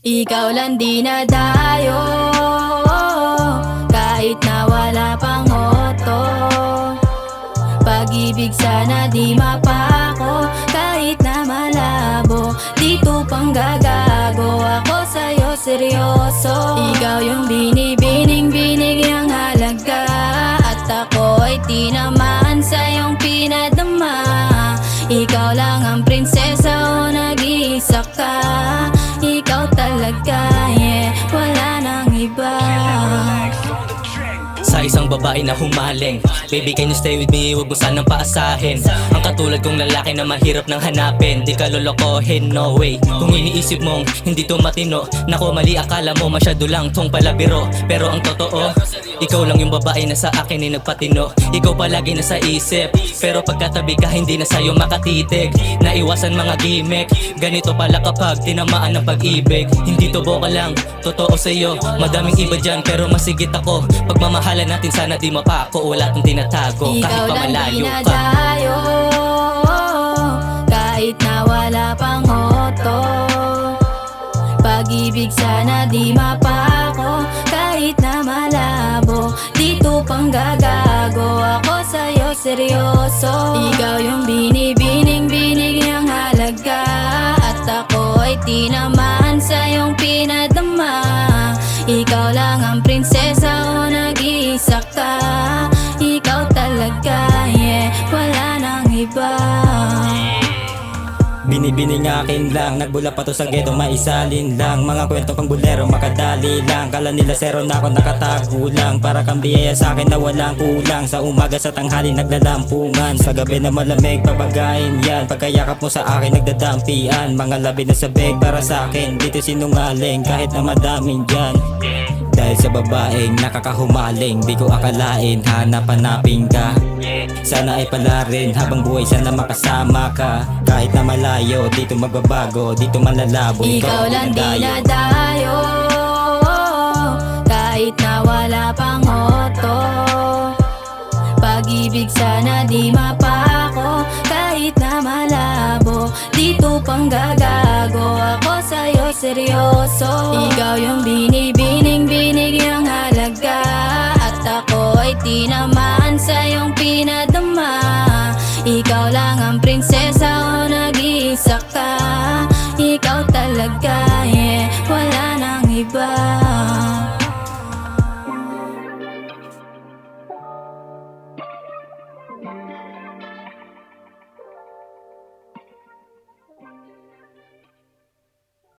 Ikaw lang dinadayo, kahit na wala pang hoto. Pag-ibig sana di mapako, kahit na malabo. Dito pang gagago, ako sa'yo seryoso. Ikaw yung binibining-binig yung halaga, at ako ay tinamaan sa iyong pinadama. Ikaw lang ang prinsesa o nag-iisa ka. Ikaw talaga, yeah, wala nang iba. Sa isang babae na humaling, baby can you stay with me, huwag mo sanang paasahin. Ang katulad kong lalaki na mahirap nang hanapin, di ka lolokohin, no way. Kung iniisip mong hindi to matino, nako mali akala mo masyado lang tong palabiro. Pero ang totoo, ikaw lang yung babae na sa akin ay nagpatino. Ikaw palagi nasa isip, pero pagkatabi ka hindi na sa'yo makatitig. Naiwasan mga gimmick, ganito pala kapag tinamaan ng pag-ibig. Hindi to boka lang, totoo sa'yo, madaming iba dyan pero masigit ako. Pagmamahalan natin sana di mapako, wala tong tinatago kahit pa malayo ka. Dinadayo, kahit na wala pang hoto. Pag-ibig sana di mapako, kahit na malabo. Dito pang gagago, ako sa'yo seryoso. Ikaw yung binibining-binig yung halaga, at ako ay tinamaan sa iyong pinadama. Ikaw lang ang prinsesa o nag-iisa ka. Ikaw talaga, yeah, wala nang iba. Binibining akin lang, nagbula pa to sa ghetto, maisalin lang. Mga kwento pang bulero, makadali lang. Kala nila zero na ako nakatago lang. Para kang biyaya sa akin na walang kulang. Sa umaga sa tanghali naglalampungan, sa gabi na malamig papagain yan. Pagkayakap mo sa akin nagdadampian. Mga labi na sa beg para sa akin, dito sinungaling kahit na madaming dyan. Dahil sa babaeng nakakahumaling, di ko akalain hanap-hanapin ka. Sana ay pala rin habang buhay, sana makasama ka. Kahit na malayo, dito magbabago, dito malalabo. Ikaw lang dinadayo, kahit na wala pang hoto. Pag-ibig sana di mapako, kahit na malabo. Dito pang gagago, ako sa'yo seryoso. Ikaw yung binibining-binig yung halaga, at ako ay tinamaan sa iyong pinadama. Ikaw lang ang prinsesa o nag-iisa ka. Ikaw talaga,